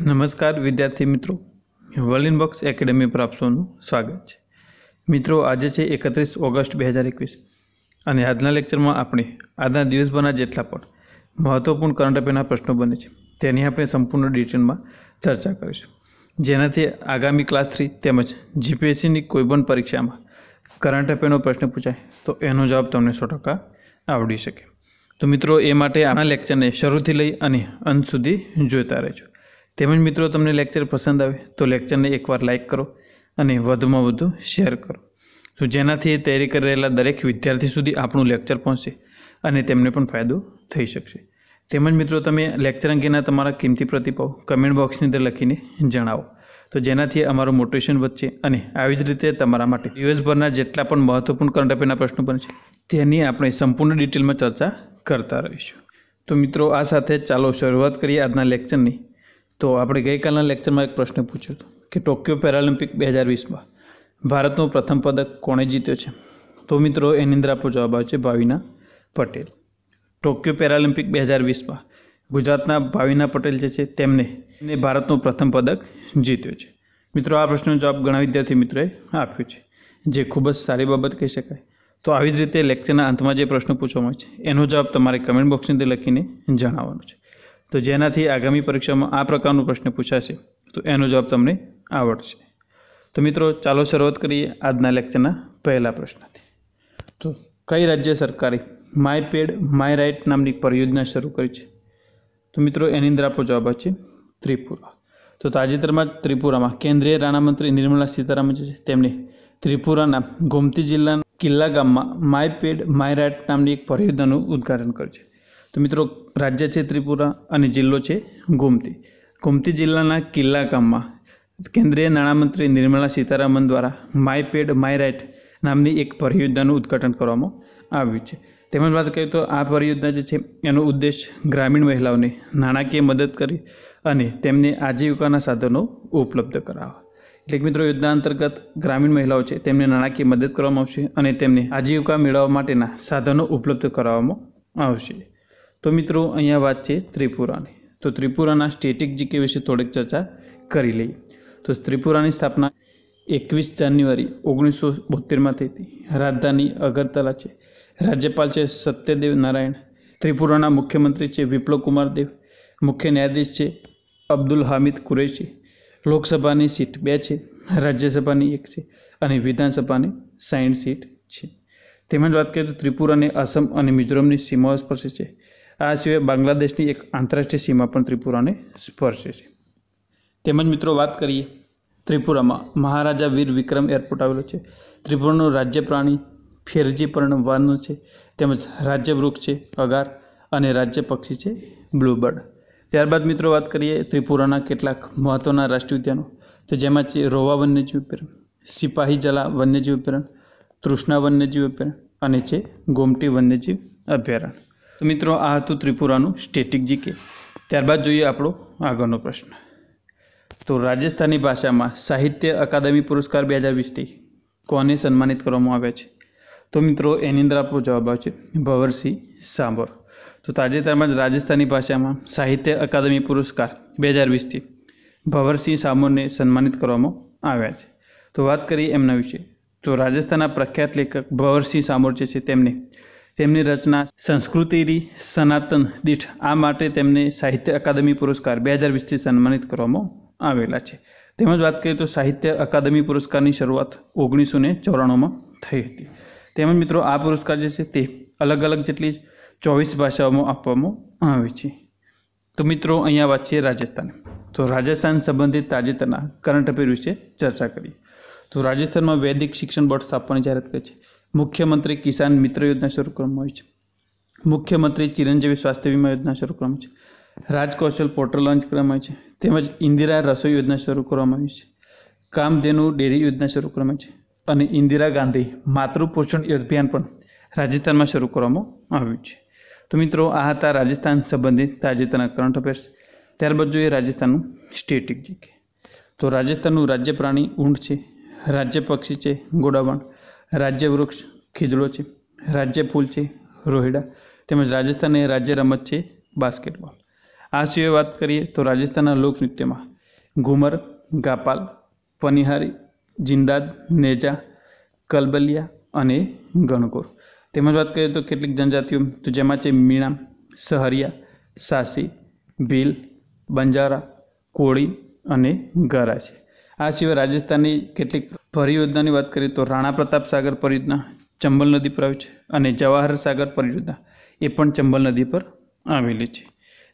नमस्कार विद्यार्थी मित्रों, वर्लिन बॉक्स एकेडमी पर आप सौનું સ્વાગત છે। મિત્રો, આજે છે 31 ઓગસ્ટ 2021 અને આજના લેક્ચરમાં આપણે આજના દિવસભરના જેટલા પણ મહત્વપૂર્ણ કરંટ અફેરના પ્રશ્નો બને છે તેની આપણે સંપૂર્ણ ડિટેલમાં ચર્ચા કરીશું, જેનાથી આગામી ક્લાસ 3 તેમજ જીપીએસસીની કોઈપણ પરીક્ષામાં કરંટ અફેરનો પ્રશ્ન પૂછાય તો એનો જવાબ તમને 100% આવડી શકે। તો મિત્રો, એ માટે આના લેક્ચરને શરૂથી લઈ અને અંત સુધી જોતા રહેજો। તેમજ મિત્રો, તમને લેક્ચર પસંદ આવે તો લેક્ચરને એકવાર લાઇક કરો અને વધુમાં વધુ શેર કરો, તો જેનાથી તૈયારી કરી રહેલા દરેક વિદ્યાર્થી સુધી આપણું લેક્ચર પહોંચશે અને તેમને પણ ફાયદો થઈ શકશે। તેમજ મિત્રો, તમે લેક્ચર અંગેના તમારા કિંમતી પ્રતિભાવ કમેન્ટ બોક્સની અંદર લખીને જણાવો, તો જેનાથી અમારું મોટિવેશન વધશે અને આવી જ રીતે તમારા માટે દિવસભરના જેટલા પણ મહત્વપૂર્ણ કરંટ અફેરના પ્રશ્નો બને છે તેની આપણે સંપૂર્ણ ડિટેલમાં ચર્ચા કરતા રહીશું। તો મિત્રો, આ સાથે ચાલો શરૂઆત કરીએ આજના લેક્ચરની। તો આપણે ગઈકાલના લેક્ચરમાં એક પ્રશ્ન પૂછ્યો હતો કે ટોક્યો પેરાલિમ્પિક 2020માં ભારતનો પ્રથમ પદક કોણે જીત્યો છે? તો મિત્રો, એની અંદર આપણો જવાબ આવે છે ભાવિના પટેલ। ટોક્યો પેરાલિમ્પિક 2020માં ગુજરાતના ભાવિના પટેલ જે છે તેમને ભારતનો પ્રથમ પદક જીત્યો છે। મિત્રો, આ પ્રશ્નનો જવાબ ઘણા વિદ્યાર્થી મિત્રોએ આપ્યો છે, જે ખૂબ જ સારી બાબત કહી શકાય। તો આવી જ રીતે લેક્ચરના અંતમાં જે પ્રશ્ન પૂછવામાં આવે છે એનો જવાબ તમારે કમેન્ટ બોક્સની અંદર લખીને જણાવવાનો છે, તો જેનાથી આગામી પરીક્ષામાં આ પ્રકારનો પ્રશ્ન પૂછાશે તો એનો જવાબ તમને આવડશે। તો મિત્રો, ચાલો શરૂઆત કરીએ આજના લેક્ચરના પહેલા પ્રશ્નથી। તો કઈ રાજ્ય સરકારે માય પેડ માય રાઇટ નામની પરિયોજના શરૂ કરી છે? તો મિત્રો, એની અંદર આપણો જવાબ છે ત્રિપુરા। તો તાજેતરમાં જ ત્રિપુરામાં કેન્દ્રીય નાણામંત્રી નિર્મલા સીતારામન છે તેમણે ત્રિપુરાના ગોમતી જિલ્લાના કિલ્લા ગામમાં માય પેડ માય રાઇટ નામની એક પરિયોજનાનું ઉદ્ઘાટન કર્યું છે। તો મિત્રો, રાજ્ય છે ત્રિપુરા અને જિલ્લો છે ગોમતી। ગોમતી જિલ્લાના કિલ્લા ગામમાં કેન્દ્રીય નાણામંત્રી નિર્મલા સીતારામન દ્વારા માય પેડ માય રાઇટ નામની એક પરિયોજનાનું ઉદ્ઘાટન કરવામાં આવ્યું છે। તેમજ વાત કરીએ તો આ પરિયોજના જે છે એનો ઉદ્દેશ ગ્રામીણ મહિલાઓને નાણાકીય મદદ કરી અને તેમને આજીવિકાના સાધનો ઉપલબ્ધ કરાવવા। એટલે કે મિત્રો, યોજના અંતર્ગત ગ્રામીણ મહિલાઓ છે તેમને નાણાકીય મદદ કરવામાં આવશે અને તેમને આજીવિકા મેળવવા માટેના સાધનો ઉપલબ્ધ કરાવવામાં આવશે। તો મિત્રો, અહીંયા વાત છે ત્રિપુરાની। તો ત્રિપુરાના સ્ટેટિક જીકે વિશે થોડીક ચર્ચા કરી લઈએ। તો ત્રિપુરાની સ્થાપના 21 જાન્યુઆરી 1972માં થઈ હતી। રાજધાની અગરતલા છે। રાજ્યપાલ છે સત્યદેવ નારાયણ। ત્રિપુરાના મુખ્યમંત્રી છે વિપ્લવ કુમાર દેવ। મુખ્ય ન્યાયાધીશ છે અબ્દુલ હામિદ કુરૈશી। લોકસભાની સીટ 2 છે, રાજ્યસભાની 1 છે અને વિધાનસભાની 60 સીટ છે। તેમજ વાત કરીએ તો ત્રિપુરાને આસામ અને મિઝોરમની સીમાઓ સ્પર્શે છે। આ સિવાય બાંગ્લાદેશની એક આંતરરાષ્ટ્રીય સીમા પણ ત્રિપુરાને સ્પર્શે છે। તેમજ મિત્રો, વાત કરીએ ત્રિપુરામાં મહારાજા વીર વિક્રમ એરપોર્ટ આવેલો છે। ત્રિપુરાનું રાજ્ય પ્રાણી ફેરજી પર્ણ વાન છે, તેમજ રાજ્ય વૃક્ષ છે અગાર અને રાજ્ય પક્ષી છે બ્લુબર્ડ। ત્યારબાદ મિત્રો, વાત કરીએ ત્રિપુરાના કેટલાક મહત્ત્વના રાષ્ટ્રીય ઉદ્યાનો, તો જેમાં છે રોવા વન્યજીવ અભયારણ્ય, સિપાહી જલા વન્યજીવ અભયારણ્ય, તૃષ્ણા વન્યજીવ અભયારણ્ય અને છે ગોમટી વન્યજીવ અભયારણ્ય। તો મિત્રો, આ હતું ત્રિપુરાનું સ્ટેટિક જીકે। ત્યારબાદ જોઈએ આપણો આગળનો પ્રશ્ન। તો રાજસ્થાની ભાષામાં સાહિત્ય અકાદમી પુરસ્કાર 2020થી કોને સન્માનિત કરવામાં આવ્યા છે? તો મિત્રો, એની અંદર આપણો જવાબ આવે છે ભંવરસિંહ સાંભર। તો તાજેતરમાં જ રાજસ્થાની ભાષામાં સાહિત્ય અકાદમી પુરસ્કાર 2020થી ભંવરસિંહ સાંભરને સન્માનિત કરવામાં આવ્યા છે। તો વાત કરીએ એમના વિશે, તો રાજસ્થાનના પ્રખ્યાત લેખક ભંવરસિંહ સાંભર જે છે તેમની રચના સંસ્કૃતિરી સનાતન દીઠ આ માટે તેમને સાહિત્ય અકાદમી પુરસ્કાર 2020થી સન્માનિત કરવામાં આવેલા છે। તેમજ વાત કરીએ તો સાહિત્ય અકાદમી પુરસ્કારની શરૂઆત 1994માં થઈ હતી। તેમજ મિત્રો, આ પુરસ્કાર જે છે તે અલગ અલગ જેટલી 24 ભાષાઓમાં આપવામાં આવે છે। તો મિત્રો, અહીંયા વાત છે રાજસ્થાન। તો રાજસ્થાન સંબંધિત તાજેતરના કરંટ અફેર વિશે ચર્ચા કરીએ। તો રાજસ્થાનમાં વૈદિક શિક્ષણ બોર્ડ સ્થાપવાની જાહેરાત કરી છે। મુખ્યમંત્રી કિસાન મિત્ર યોજના શરૂ કરવામાં આવી છે। મુખ્યમંત્રી ચિરંજીવી સ્વાસ્થ્ય વીમા યોજના શરૂ કરવામાં આવી છે। રાજકૌશલ પોર્ટલ લોન્ચ કરવામાં આવી છે। તેમજ ઇન્દિરા રસોઈ યોજના શરૂ કરવામાં આવી છે। કામધેનુ ડેરી યોજના શરૂ કરવામાં આવી છે અને ઇન્દિરા ગાંધી માતૃપોષણ અભિયાન પણ રાજસ્થાનમાં શરૂ કરવામાં આવ્યું છે। તો મિત્રો, આ હતા રાજસ્થાન સંબંધિત તાજેતરના કરંટ અફેર્સ। ત્યારબાદ જોઈએ રાજસ્થાનનું સ્ટેટિક જીકે। તો રાજસ્થાનનું રાજ્ય પ્રાણી ઊંટ છે, રાજ્ય પક્ષી છે ગોડાવણ, રાજ્ય વૃક્ષ ખીજડો છે, રાજ્ય ફૂલ છે રોહિડા, તેમજ રાજસ્થાનની રાજ્ય રમત છે બાસ્કેટબોલ। આ સિવાય વાત કરીએ તો રાજસ્થાનના લોકનૃત્યમાં ઘુમર, ગાપાલ, પનિહારી, જિંદાદ, નેજા, કલબલિયા અને ગણગોર. તેમજ વાત કરીએ તો કેટલીક જનજાતિઓ તો જેમાં છે મીણા, સહરિયા, સાસી, ભીલ, બંજારા, કોળી અને ગરા છે. આ સિવાય રાજસ્થાનની કેટલીક પરિયોજનાની વાત કરીએ તો રાણા પ્રતાપ સાગર પરિયોજના ચંબલ નદી પર આવે છે અને જવાહર સાગર પરિયોજના એ પણ ચંબલ નદી પર આવેલી છે.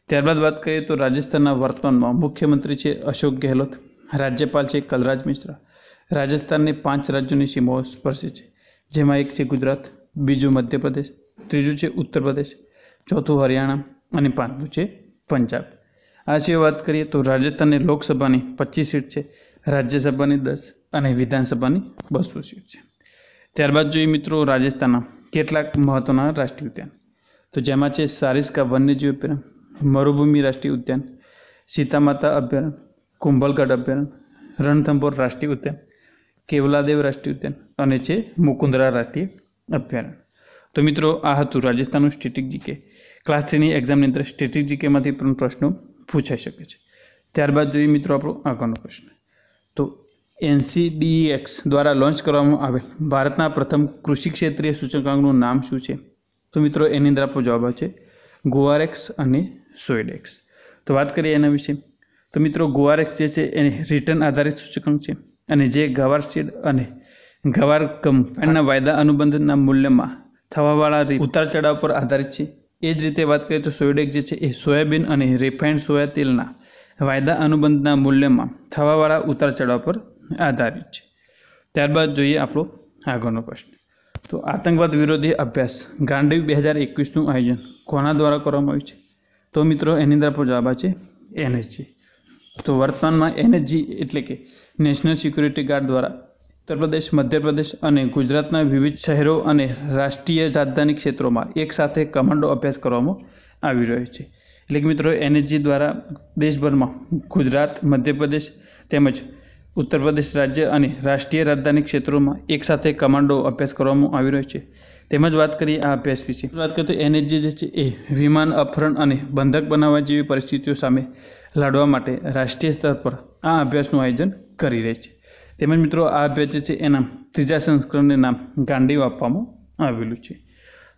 ત્યારબાદ વાત કરીએ તો રાજસ્થાનના વર્તમાનમાં મુખ્યમંત્રી છે અશોક ગેહલોત, રાજ્યપાલ છે કલરાજ મિશ્રા. રાજસ્થાનને 5 રાજ્યોની સીમાઓ સ્પર્શે છે, જેમાં એક છે ગુજરાત, બીજું મધ્યપ્રદેશ, ત્રીજું છે ઉત્તર પ્રદેશ, ચોથું હરિયાણા અને પાંચમું છે પંજાબ. આ સિવાય વાત કરીએ તો રાજસ્થાનની લોકસભાની 25 સીટ છે, રાજ્યસભાની 10 અને વિધાનસભાની 200 સીટ છે. ત્યારબાદ જોઈએ મિત્રો રાજસ્થાનના કેટલાક મહત્વના રાષ્ટ્રીય ઉદ્યાન, તો જેમાં છે સારિસ્કા વન્યજીવ અભયારણ્ય, મરુભૂમિ રાષ્ટ્રીય ઉદ્યાન, સીતામાતા અભયારણ્ય, કુંભલગઢ અભયારણ્ય, રણથંભોર રાષ્ટ્રીય ઉદ્યાન, કેવલાદેવ રાષ્ટ્રીય ઉદ્યાન અને છે મુકુંદરા રાષ્ટ્રીય અભયારણ્ય. તો મિત્રો આ હતું રાજસ્થાનનું સ્ટેટિક જીકે. ક્લાસ 3ની એક્ઝામની અંદર સ્ટેટિક જીકેમાંથી પણ પ્રશ્નો પૂછાઈ શકે છે. ત્યારબાદ જોઈએ મિત્રો આપણો આગળનો પ્રશ્ન. તો NCDEX દ્વારા લોન્ચ કરવામાં આવેલ ભારતના પ્રથમ કૃષિ ક્ષેત્રીય સૂચકાંકનું નામ શું છે? તો મિત્રો એની અંદર આપણો જવાબ આવે છે ગોઆરેક્સ અને સોઇડેક્સ. તો વાત કરીએ એના વિશે. તો મિત્રો ગોઆરેક્સ જે છે એ રિટર્ન આધારિત સૂચકાંક છે અને જે ગવાર સીડ અને ગવાર કંપનીના વાયદા અનુબંધના મૂલ્યમાં થવાવાળા ઉતાર ચઢાવ પર આધારિત છે. એ જ રીતે વાત કરીએ તો સોઇડેક્સ જે છે એ સોયાબીન અને રિફાઇન્ડ સોયા તેલના વાયદા અનુબંધના મૂલ્યમાં થવાવાળા ઉતાર ચઢાવ પર આધારિત છે. ત્યારબાદ જોઈએ આપણો આગળનો પ્રશ્ન. તો આતંકવાદ વિરોધી અભ્યાસ ગાંડીવ 2021નું આયોજન કોના દ્વારા કરવામાં આવ્યું છે? તો મિત્રો એની અંદર આપણો જવાબ છે NSG. તો વર્તમાનમાં NSG એટલે કે નેશનલ સિક્યુરિટી ગાર્ડ દ્વારા ઉત્તર પ્રદેશ, મધ્યપ્રદેશ અને ગુજરાતના વિવિધ શહેરો અને રાષ્ટ્રીય રાજધાની ક્ષેત્રોમાં એક સાથે કમાન્ડો અભ્યાસ કરવામાં આવી રહ્યો છે. એટલે કે મિત્રો NSG દ્વારા દેશભરમાં ગુજરાત, મધ્યપ્રદેશ તેમજ ઉત્તર પ્રદેશ રાજ્ય અને રાષ્ટ્રીય રાજધાની ક્ષેત્રોમાં એક સાથે કમાન્ડો અભ્યાસ કરવામાં આવી રહ્યો છે. તેમજ વાત કરીએ આ અભ્યાસ વિશે. વાત કરીએ તો NSG જે છે એ વિમાન અપહરણ અને બંધક બનાવવા જેવી પરિસ્થિતિઓ સામે લડવા માટે રાષ્ટ્રીય સ્તર પર આ અભ્યાસનું આયોજન કરી રહી છે. તેમજ મિત્રો આ અભ્યાસ જે છે એના ત્રીજા સંસ્કરણને નામ ગાંડીવ આપવામાં આવેલું છે.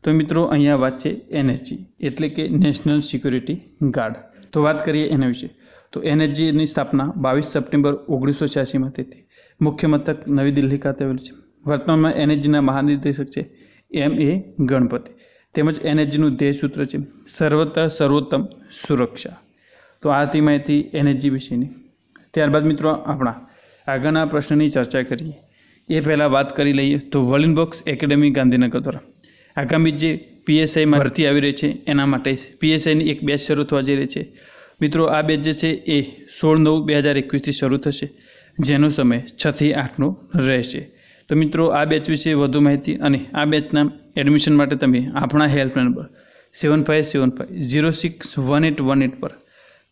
તો મિત્રો અહીંયા વાત છે NSG એટલે કે નેશનલ સિક્યુરિટી ગાર્ડ. તો વાત કરીએ એના વિશે. તો NSGની સ્થાપના 22 સપ્ટેમ્બર 1986માં થઈ હતી. મુખ્ય મથક નવી દિલ્હી ખાતે આવેલું છે. વર્તમાનમાં NSGના મહાનિર્દેશક છે MA ગણપતિ. તેમજ NSGનું ધ્યેય સૂત્ર છે સર્વત્ર સર્વોત્તમ સુરક્ષા. તો આ હતી માહિતી NSG વિશેની. ત્યારબાદ મિત્રો આપણા આગળના પ્રશ્નની ચર્ચા કરીએ એ પહેલાં વાત કરી લઈએ તો વર્લિન બોક્સ એકેડેમી ગાંધીનગર દ્વારા આગામી જે PSIમાં ભરતી આવી રહી છે એના માટે PSIની એક બેચ શરૂ થવા જઈ રહી છે. મિત્રો આ બેચ જે છે એ 16/9/2021થી શરૂ થશે, જેનો સમય 6 થી 8નો રહેશે. તો મિત્રો આ બેચ વિશે વધુ માહિતી અને આ બેચના એડમિશન માટે તમે આપણા હેલ્પલાઇન નંબર 7575061818 પર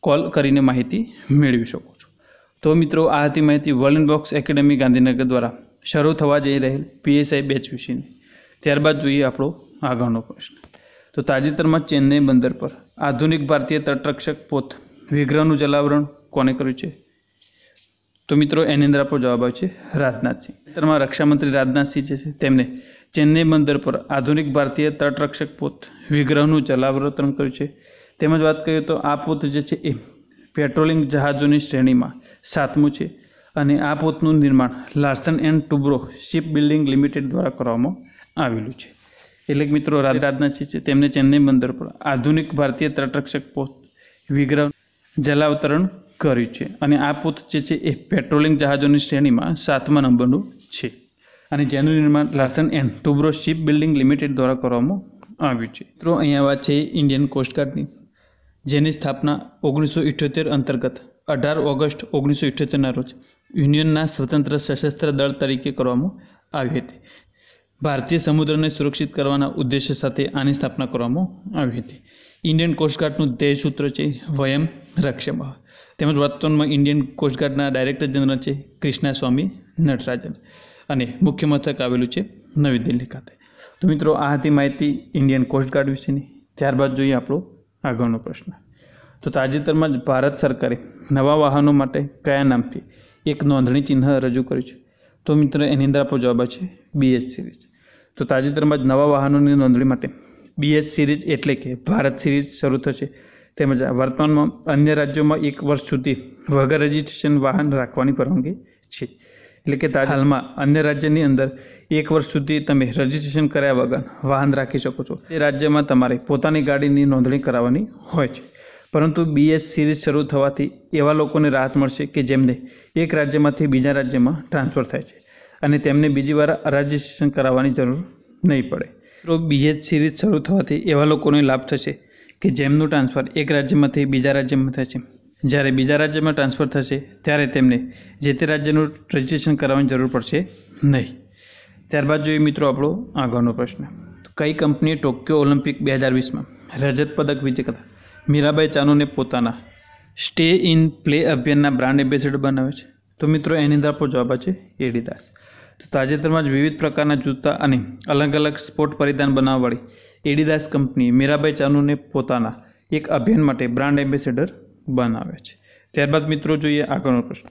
કોલ કરીને માહિતી મેળવી શકો છો. તો મિત્રો આ હતી માહિતી વર્લિન બોક્સ એકેડેમી ગાંધીનગર દ્વારા શરૂ થવા જઈ રહેલ PSI બેચ વિશેની. ત્યારબાદ જોઈએ આપણો આગળનો પ્રશ્ન. તો તાજેતરમાં ચેન્નઈ બંદર પર આધુનિક ભારતીય તટરક્ષક પોત વિગ્રહનું જલાવરણ કોને કર્યું છે? તો મિત્રો એની અંદર આપણો જવાબ આવે છે રાજનાથસિંહ. તાજેતરમાં રક્ષામંત્રી રાજનાથસિંહ જે છે તેમને ચેન્નઈ બંદર પર આધુનિક ભારતીય તટરક્ષક પોત વિગ્રહનું જલાવતરણ કર્યું છે. તેમજ વાત કરીએ તો આ પોત જે છે એ પેટ્રોલિંગ જહાજોની શ્રેણીમાં 7મું છે અને આ પોતનું નિર્માણ Larsen and Toubro ship building limited દ્વારા કરવામાં આવેલું છે. એટલે કે મિત્રો રાજનાથસિંહ છે તેમને ચેન્નઈ બંદર પર આધુનિક ભારતીય તટરક્ષક પોત વિગ્રહ જલાવતરણ કર્યું છે અને આ પોત જે છે એ પેટ્રોલિંગ જહાજોની શ્રેણીમાં 7મા નંબરનું છે અને જેનું નિર્માણ Larsen and Toubro ship building limited દ્વારા કરવામાં આવ્યું છે. મિત્રો અહીંયા વાત છે ઇન્ડિયન કોસ્ટગાર્ડની, જેની સ્થાપના 1978 અંતર્ગત 18 ઓગસ્ટ 1978ના રોજ યુનિયનના સ્વતંત્ર સશસ્ત્ર દળ તરીકે કરવામાં આવી હતી. ભારતીય સમુદ્રને સુરક્ષિત કરવાના ઉદ્દેશ્ય સાથે આની સ્થાપના કરવામાં આવી હતી. ઇન્ડિયન કોસ્ટગાર્ડનું ધ્યેય સૂત્ર છે વયમ રક્ષમઃ. તેમજ વર્તમાનમાં ઇન્ડિયન કોસ્ટગાર્ડના ડાયરેક્ટર જનરલ છે કૃષ્ણા સ્વામી નટરાજન અને મુખ્ય મથક આવેલું છે નવી દિલ્હી ખાતે. તો મિત્રો આ હતી માહિતી ઇન્ડિયન કોસ્ટગાર્ડ વિશેની. ત્યારબાદ જોઈએ આપણો આગળનો પ્રશ્ન. તો તાજેતરમાં જ ભારત સરકારે નવા વાહનો માટે કયા નામથી એક નોંધણી ચિહ્ન રજૂ કર્યું છે? તો મિત્રો એની અંદર આપણો જવાબ છે BH સિરીઝ. તો તાજેતરમાં જ નવા વાહનોની નોંધણી માટે BH સિરીઝ એટલે કે ભારત સિરીઝ શરૂ થશે. તેમજ વર્તમાનમાં અન્ય રાજ્યોમાં 1 વર્ષ સુધી વગર રજિસ્ટ્રેશન વાહન રાખવાની પરવાનગી છે. એટલે કે હાલમાં અન્ય રાજ્યની અંદર 1 વર્ષ સુધી તમે રજિસ્ટ્રેશન કર્યા વગર વાહન રાખી શકો છો. તે રાજ્યમાં તમારે પોતાની ગાડીની નોંધણી કરાવવાની હોય છે. પરંતુ BH સિરીઝ શરૂ થવાથી એવા લોકોને રાહત મળશે કે જેમને એક રાજ્યમાંથી બીજા રાજ્યમાં ટ્રાન્સફર થાય છે અને તેમને બીજી વાર રજિસ્ટ્રેશન કરાવવાની જરૂર નહીં પડે. તો BH સિરીઝ શરૂ થવાથી એવા લોકોને લાભ થશે કે જેમનું ટ્રાન્સફર એક રાજ્યમાંથી બીજા રાજ્યમાં થાય છે. જ્યારે બીજા રાજ્યમાં ટ્રાન્સફર થશે ત્યારે તેમને જે તે રાજ્યનું રજિસ્ટ્રેશન કરાવવાની જરૂર પડશે નહીં. ત્યારબાદ જોઈએ મિત્રો આપણો આગળનો પ્રશ્ન. કઈ કંપનીએ ટોક્યો ઓલિમ્પિક 2020માં રજત પદક વિજેતા મીરાબાઈ ચાનુને પોતાના સ્ટે ઇન પ્લે અભિયાનના બ્રાન્ડ એમ્બેસેડર બનાવે છે? તો મિત્રો એની અંદર આપણો જવાબ છે એડિડાસ. તો તાજેતરમાં જ વિવિધ પ્રકારના જૂતા અને અલગ અલગ સ્પોર્ટ પરિધાન બનાવવાવાળી એડિડાસ કંપનીએ મીરાબાઈ ચાનુને પોતાના એક અભિયાન માટે બ્રાન્ડ એમ્બેસેડર બનાવે છે. ત્યારબાદ મિત્રો જોઈએ આગળનો પ્રશ્ન.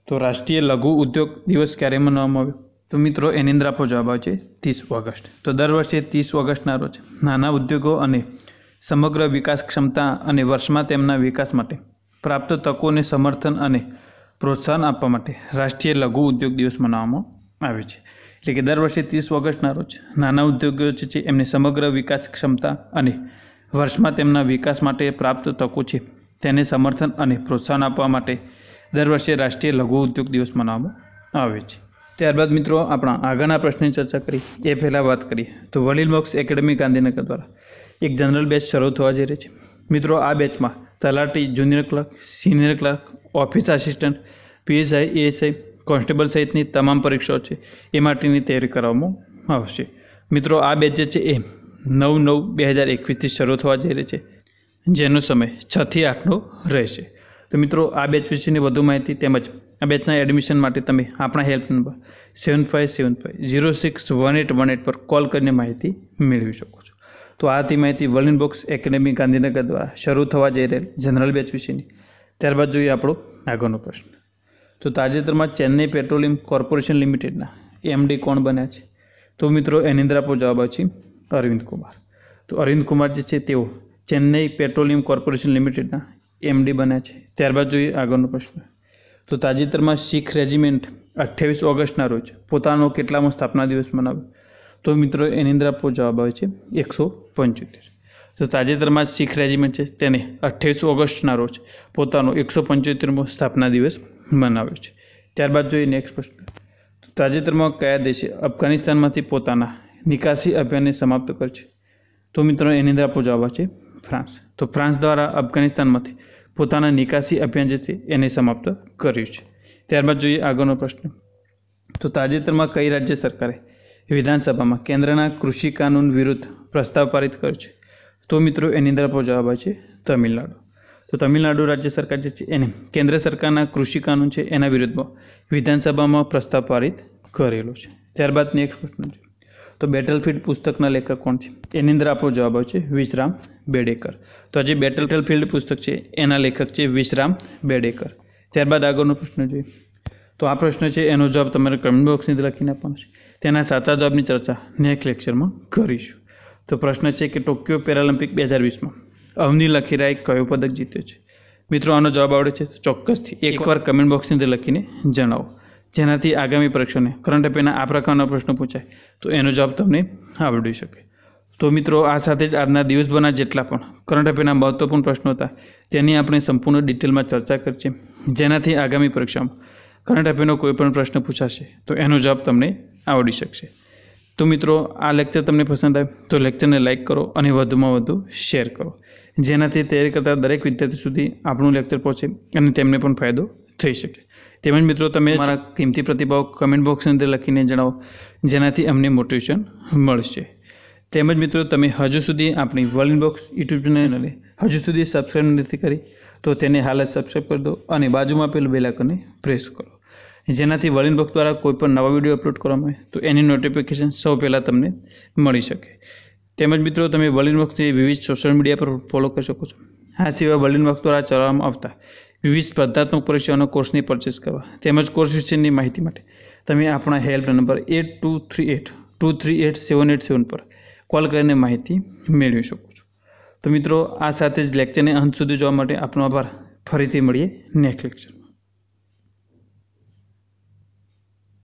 તો રાષ્ટ્રીય લઘુ ઉદ્યોગ દિવસ ક્યારે મનાવવામાં આવ્યો? તો મિત્રો એની અંદર આપણો જવાબ આવે છે 30 ઓગસ્ટ. તો દર વર્ષે 30 ઓગસ્ટના રોજ નાના ઉદ્યોગો અને સમગ્ર વિકાસ ક્ષમતા અને વર્ષમાં તેમના વિકાસ માટે પ્રાપ્ત તકોને સમર્થન અને પ્રોત્સાહન આપવા માટે રાષ્ટ્રીય લઘુ ઉદ્યોગ દિવસ મનાવવામાં આવે છે. એટલે કે દર વર્ષે 30 ઓગસ્ટના રોજ નાના ઉદ્યોગો છે એમને સમગ્ર વિકાસ ક્ષમતા અને વર્ષમાં તેમના વિકાસ માટે પ્રાપ્ત તકો છે તેને સમર્થન અને પ્રોત્સાહન આપવા માટે દર વર્ષે રાષ્ટ્રીય લઘુ ઉદ્યોગ દિવસ મનાવવામાં આવે છે. ત્યારબાદ મિત્રો આપણા આગળના પ્રશ્નની ચર્ચા કરી એ પહેલાં વાત કરીએ તો વડીલ મોક્ષ એકેડમી ગાંધીનગર દ્વારા એક જનરલ બેચ શરૂ થવા જઈ રહી છે. મિત્રો આ બેચમાં તલાટી, junior clerk, senior clerk, office assistant, PSI, ASI, constable સહિતની તમામ પરીક્ષાઓ છે એ માટેની તૈયારી કરવામાં આવશે. મિત્રો આ બેચ જે છે એ 9/9/2021થી શરૂ થવા જઈ રહી છે, જેનો સમય 6 થી 8નો રહેશે. તો મિત્રો આ બેચ વિશેની વધુ માહિતી તેમજ આ બેચના એડમિશન માટે તમે આપણા હેલ્પ નંબર 7575061818 પર કોલ કરીને માહિતી મેળવી શકો છો. તો આ હતી માહિતી વોલિન બોક્સ એકેડેમી ગાંધીનગર દ્વારા શરૂ થવા જઈ રહેલ જનરલ બેચ વિશેની. ત્યારબાદ જોઈએ આપણો આગળનો પ્રશ્ન. તો તાજેતરમાં ચેન્નઈ પેટ્રોલિયમ કોર્પોરેશન લિમિટેડના MD કોણ બન્યા છે? તો મિત્રો એની અંદર આપણો જવાબ આવે છે અરવિંદ કુમાર. તો અરવિંદ કુમાર જે છે તેઓ ચેન્નઈ પેટ્રોલિયમ કોર્પોરેશન લિમિટેડના MD બન્યા છે. ત્યારબાદ જોઈએ આગળનો પ્રશ્ન. તો તાજેતરમાં શીખ રેજિમેન્ટ 28 ઓગસ્ટના રોજ પોતાનો કેટલામો સ્થાપના દિવસ મનાવ્યો? તો મિત્રો એની અંદર આપણો જવાબ આવે છે 175. તો તાજેતરમાં શીખ રેજિમેન્ટ છે તેને 28 ઓગસ્ટના રોજ પોતાનો 175મો સ્થાપના દિવસ મનાવ્યો છે. ત્યારબાદ જોઈએ નેક્સ્ટ પ્રશ્ન. તો તાજેતરમાં કયા દેશે અફઘાનિસ્તાનમાંથી પોતાના નિકાસી અભિયાનને સમાપ્ત કર્યું છે? તો મિત્રો એની અંદર આપણો જવાબ છે ફ્રાન્સ. તો ફ્રાન્સ દ્વારા અફઘાનિસ્તાનમાંથી પોતાના નિકાસી અભિયાન જે છે એને સમાપ્ત કર્યું છે. ત્યારબાદ જોઈએ આગળનો પ્રશ્ન. તો તાજેતરમાં કઈ રાજ્ય સરકારે વિધાનસભામાં કેન્દ્રના કૃષિ કાનૂન વિરુદ્ધ પ્રસ્તાવ પારિત કર્યો છે? તો મિત્રો એની અંદર આપણો જવાબ છે તમિલનાડુ. તો તમિલનાડુ રાજ્ય સરકાર જે છે એને કેન્દ્ર સરકારના કૃષિ કાનૂન છે એના વિરુદ્ધમાં વિધાનસભામાં પ્રસ્તાવ પારિત કરેલો છે. ત્યારબાદ નેક્સ્ટ પ્રશ્ન છે. તો બેટલફિલ્ડ પુસ્તકના લેખક કોણ છે? એની અંદર આપણો જવાબ છે વિશ્રામ બેડેકર. તો જે બેટલફિલ્ડ પુસ્તક છે એના લેખક છે વિશ્રામ બેડેકર. ત્યારબાદ આગળનો પ્રશ્ન જોઈએ. તો આ પ્રશ્ન છે એનો જવાબ તમારે કમેન્ટ બોક્સની અંદર લખીને આપવાનો છે. તેના સાચા જવાબની ચર્ચા નેક્સ્ટ લેક્ચરમાં કરીશું. તો પ્રશ્ન છે કે ટોક્યો પેરાલિમ્પિક 2020માં અવની લખીરાએ કયો પદક જીત્યો છે? મિત્રો આનો જવાબ આવડે છે તો ચોક્કસથી એકવાર કમેન્ટ બોક્સની અંદર લખીને જણાવો, જેનાથી આગામી પરીક્ષાને કરંટ અફેરના આ પ્રકારના પ્રશ્નો પૂછાય તો એનો જવાબ તમને આવડી શકે. તો મિત્રો આ સાથે જ આજના દિવસભરના જેટલા પણ કરંટ અફેરના મહત્વપૂર્ણ પ્રશ્નો હતા તેની આપણે સંપૂર્ણ ડિટેલમાં ચર્ચા કરી છે, જેનાથી આગામી પરીક્ષામાં કરંટ અફેરનો કોઈ પણ પ્રશ્ન પૂછાશે તો એનો જવાબ તમને આવડી શકશે. તો મિત્રો આ લેક્ચર તમને પસંદ આવે તો લેક્ચરને લાઇક કરો અને વધુમાં વધુ શેર કરો, જેનાથી તૈયારી કરતા દરેક વિદ્યાર્થી સુધી આપણું લેક્ચર પહોંચે અને તેમને પણ ફાયદો થઈ શકે. તેમજ મિત્રો તમે મારા કિંમતી પ્રતિભાવ કમેન્ટ બોક્સની અંદર લખીને જણાવો, જેનાથી અમને મોટિવેશન મળશે. તેમજ મિત્રો તમે હજુ સુધી આપણી વોલિન બોક્સ યુટ્યુબ ચેનલને હજુ સુધી સબસ્ક્રાઈબ નથી કરી તો તેને હાલ જ સબસ્ક્રાઈબ કરી દો અને બાજુમાં પેલું બેલ આઇકનને પ્રેસ કરો, જેનાથી વોલિન બોક્સ દ્વારા કોઈ પણ નવા વિડીયો અપલોડ કરવામાં આવે તો એની નોટિફિકેશન સૌ પહેલાં તમને મળી શકે. તેમજ મિત્રો તમે વોલિન બોક્સની વિવિધ સોશિયલ મીડિયા પર ફોલો કરી શકો છો, આ સિવાય બર્લિન વર્ક્સ દ્વારા ચલાવવામાં આવતા વિવિધ સ્પર્ધાત્મક પરીક્ષાઓના કોર્સની પરચેસ કરવા તેમજ કોર્સ વિશેની માહિતી માટે તમે આપણા હેલ્પ નંબર 8238238787 પર કોલ કરીને માહિતી મેળવી શકો છો. તો મિત્રો, આ સાથે જ લેક્ચરને અંત સુધી જોવા માટે આપનો આભાર. ફરીથી મળીએ નેક્સ્ટ લેક્ચરમાં.